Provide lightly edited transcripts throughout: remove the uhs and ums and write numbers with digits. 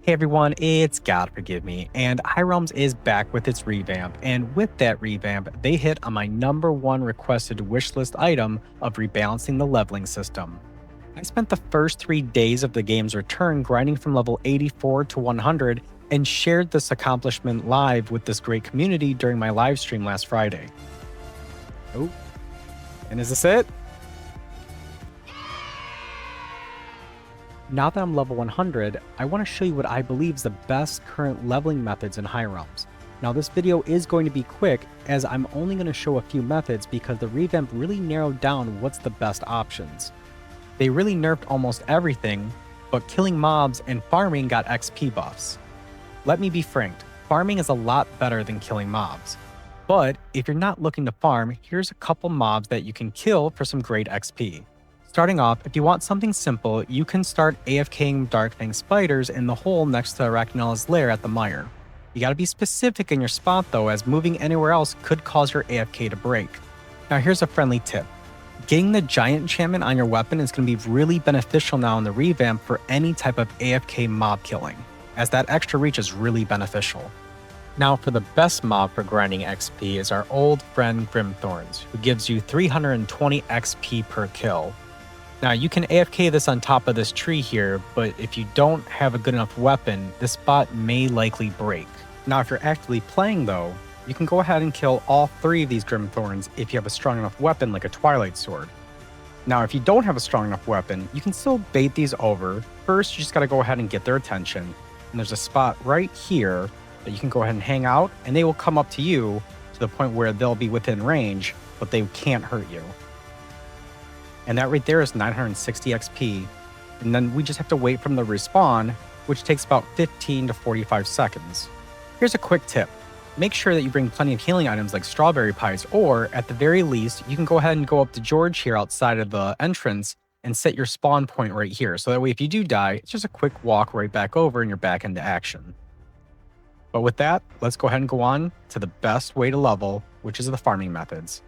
Hey everyone, it's God Forgive Me, and High Realms is back with its revamp, and with that revamp, they hit on my #1 requested wishlist item of rebalancing the leveling system. I spent the first 3 days of the game's return grinding from level 84 to 100 and shared this accomplishment live with this great community during my live stream last Friday. Oh, and is this it? Now that I'm level 100, I want to show you what I believe is the best current leveling methods in High Realms. Now this video is going to be quick, as I'm only going to show a few methods because the revamp really narrowed down what's the best options. They really nerfed almost everything, but killing mobs and farming got XP buffs. Let me be frank, farming is a lot better than killing mobs. But if you're not looking to farm, here's a couple mobs that you can kill for some great XP. Starting off, if you want something simple, you can start AFKing Darkfang Spiders in the hole next to Arachnella's lair at the mire. You gotta be specific in your spot though, as moving anywhere else could cause your AFK to break. Now here's a friendly tip. Getting the giant enchantment on your weapon is going to be really beneficial now in the revamp for any type of AFK mob killing, as that extra reach is really beneficial. Now for the best mob for grinding XP is our old friend Grimthorns, who gives you 320 XP per kill. Now you can AFK this on top of this tree here, but if you don't have a good enough weapon, this spot may likely break. Now if you're actively playing though, you can go ahead and kill all 3 of these Grimthorns if you have a strong enough weapon like a Twilight Sword. Now if you don't have a strong enough weapon, you can still bait these over. First you just gotta go ahead and get their attention, and there's a spot right here that you can go ahead and hang out, and they will come up to you to the point where they'll be within range, but they can't hurt you. And that right there is 960 XP, and then we just have to wait for them to respawn, which takes about 15 to 45 seconds. Here's a quick tip. Make sure that you bring plenty of healing items like strawberry pies, or at the very least, you can go ahead and go up to George here outside of the entrance and set your spawn point right here. So that way if you do die, it's just a quick walk right back over and you're back into action. But with that, let's go ahead and go on to the best way to level, which is the farming methods.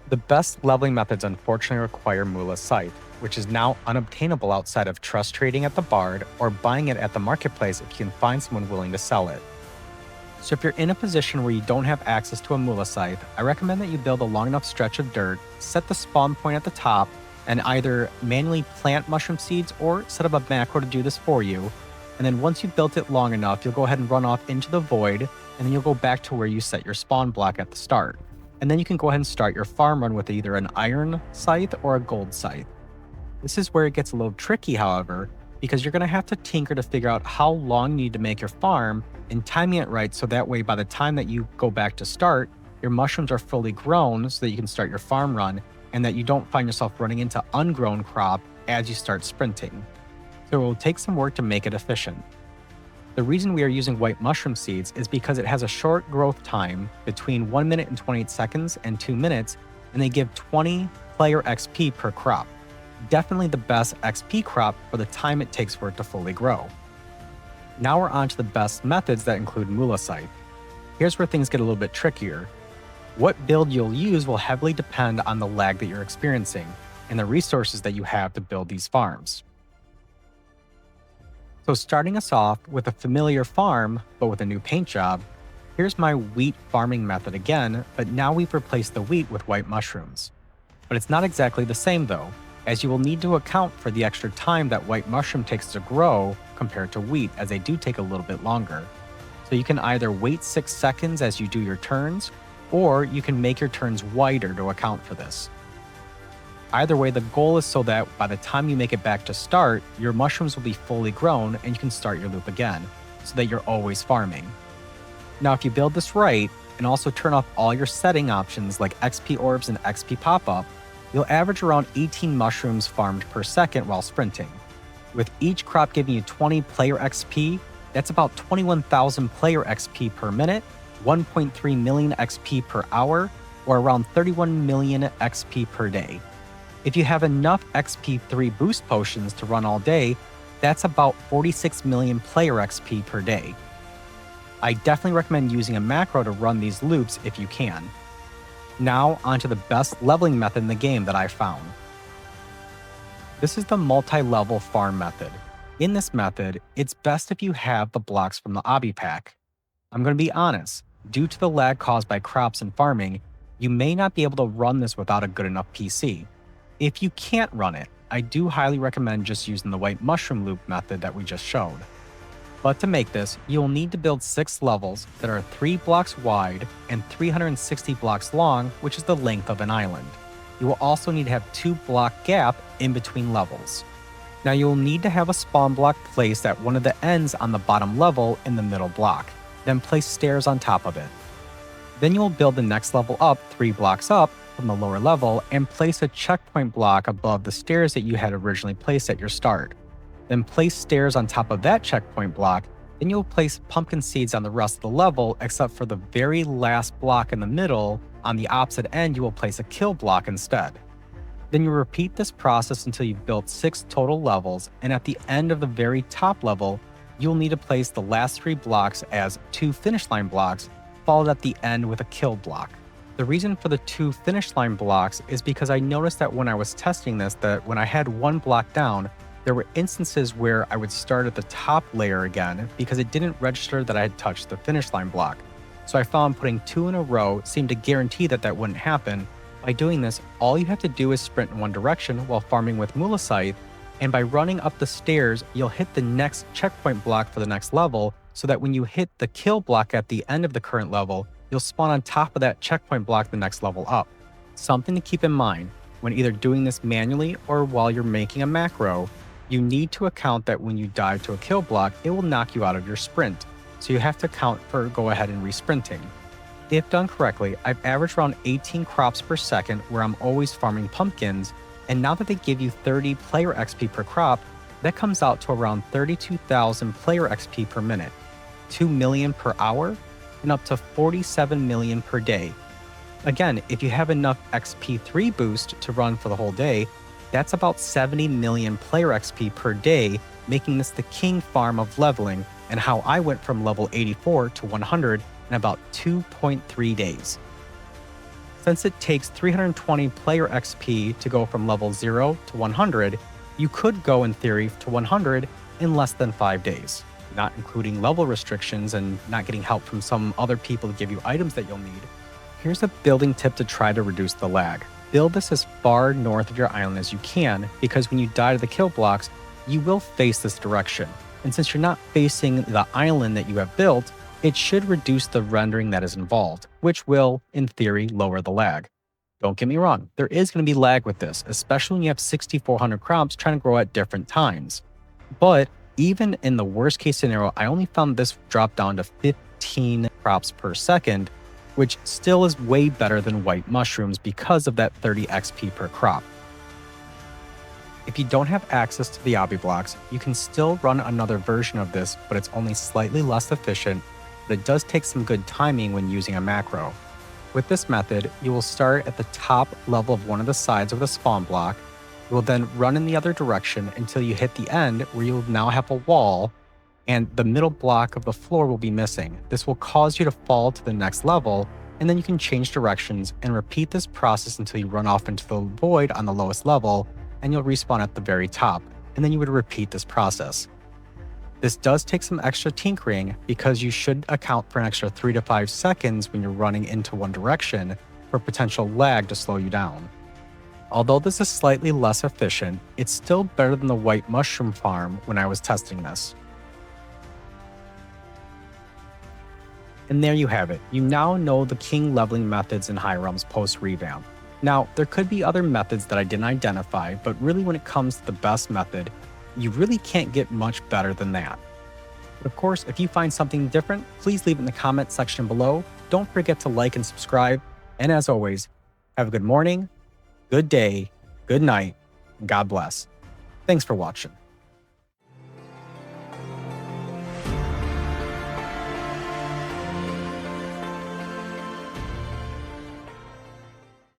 The best leveling methods unfortunately require Mula Scythe, which is now unobtainable outside of trust trading at the Bard or buying it at the marketplace if you can find someone willing to sell it. So if you're in a position where you don't have access to a Mula Scythe, I recommend that you build a long enough stretch of dirt, set the spawn point at the top, and either manually plant mushroom seeds or set up a macro to do this for you. And then once you've built it long enough, you'll go ahead and run off into the void, and then you'll go back to where you set your spawn block at the start. And then you can go ahead and start your farm run with either an iron scythe or a gold scythe. This is where it gets a little tricky, however, because you're going to have to tinker to figure out how long you need to make your farm and timing it right, so that way by the time that you go back to start, your mushrooms are fully grown so that you can start your farm run, and that you don't find yourself running into ungrown crop as you start sprinting. So it will take some work to make it efficient. The reason we are using white mushroom seeds is because it has a short growth time between 1 minute and 28 seconds and 2 minutes, and they give 20 player XP per crop. Definitely the best XP crop for the time it takes for it to fully grow. Now we're on to the best methods that include Mula Scythe. Here's where things get a little bit trickier. What build you'll use will heavily depend on the lag that you're experiencing and the resources that you have to build these farms. So starting us off with a familiar farm, but with a new paint job, here's my wheat farming method again, but now we've replaced the wheat with white mushrooms. But it's not exactly the same though, as you will need to account for the extra time that white mushroom takes to grow compared to wheat, as they do take a little bit longer. So you can either wait 6 seconds as you do your turns, or you can make your turns wider to account for this. Either way, the goal is so that by the time you make it back to start, your mushrooms will be fully grown and you can start your loop again, so that you're always farming. Now if you build this right, and also turn off all your setting options like XP orbs and XP pop-up, you'll average around 18 mushrooms farmed per second while sprinting. With each crop giving you 20 player XP, that's about 21,000 player XP per minute, 1.3 million XP per hour, or around 31 million XP per day. If you have enough XP3 boost potions to run all day, that's about 46 million player XP per day. I definitely recommend using a macro to run these loops if you can. Now onto the best leveling method in the game that I found. This is the multi-level farm method. In this method, it's best if you have the blocks from the obby pack. I'm going to be honest, due to the lag caused by crops and farming, you may not be able to run this without a good enough PC. If you can't run it, I do highly recommend just using the white mushroom loop method that we just showed. But to make this, you'll need to build 6 levels that are 3 blocks wide and 360 blocks long, which is the length of an island. You will also need to have 2 block gap in between levels. Now you'll need to have a spawn block placed at one of the ends on the bottom level in the middle block, then place stairs on top of it. Then you will build the next level up 3 blocks up from the lower level and place a checkpoint block above the stairs that you had originally placed at your start. Then place stairs on top of that checkpoint block, then you'll place pumpkin seeds on the rest of the level except for the very last block in the middle. On the opposite end you will place a kill block instead. Then you repeat this process until you've built 6 total levels, and at the end of the very top level, you'll need to place the last 3 blocks as 2 finish line blocks, followed at the end with a kill block. The reason for the 2 finish line blocks is because I noticed that when I was testing this, that when I had 1 block down, there were instances where I would start at the top layer again because it didn't register that I had touched the finish line block. So I found putting 2 in a row seemed to guarantee that that wouldn't happen. By doing this, all you have to do is sprint in one direction while farming with Muliscythe, and by running up the stairs, you'll hit the next checkpoint block for the next level, so that when you hit the kill block at the end of the current level, you'll spawn on top of that checkpoint block the next level up. Something to keep in mind, when either doing this manually or while you're making a macro, you need to account that when you dive to a kill block, it will knock you out of your sprint, so you have to account for go ahead and resprinting. If done correctly, I've averaged around 18 crops per second where I'm always farming pumpkins, and now that they give you 30 player XP per crop, that comes out to around 32,000 player XP per minute, 2 million per hour, and up to 47 million per day. Again, if you have enough XP3 boost to run for the whole day, that's about 70 million player XP per day, making this the king farm of leveling, and how I went from level 84 to 100 in about 2.3 days. Since it takes 320 player XP to go from level 0 to 100, you could go in theory to 100 in less than 5 days, not including level restrictions and not getting help from some other people to give you items that you'll need. Here's a building tip to try to reduce the lag. Build this as far north of your island as you can, because when you die to the kill blocks, you will face this direction. And since you're not facing the island that you have built, it should reduce the rendering that is involved, which will, in theory, lower the lag. Don't get me wrong, there is going to be lag with this, especially when you have 6,400 crops trying to grow at different times. But even in the worst case scenario, I only found this drop down to 15 crops per second, which still is way better than white mushrooms because of that 30 XP per crop. If you don't have access to the obby blocks, you can still run another version of this, but it's only slightly less efficient, but it does take some good timing when using a macro. With this method, you will start at the top level of one of the sides of the spawn block. You will then run in the other direction until you hit the end, where you'll now have a wall, and the middle block of the floor will be missing. This will cause you to fall to the next level, and then you can change directions and repeat this process until you run off into the void on the lowest level, and you'll respawn at the very top, and then you would repeat this process. This does take some extra tinkering because you should account for an extra 3 to 5 seconds when you're running into one direction for potential lag to slow you down. Although this is slightly less efficient, it's still better than the white mushroom farm when I was testing this. And there you have it. You now know the king leveling methods in High Realms post-revamp. Now, there could be other methods that I didn't identify, but really when it comes to the best method, you really can't get much better than that. But of course, if you find something different, please leave it in the comment section below. Don't forget to like and subscribe. And as always, have a good morning, good day, good night, and God bless. Thanks for watching.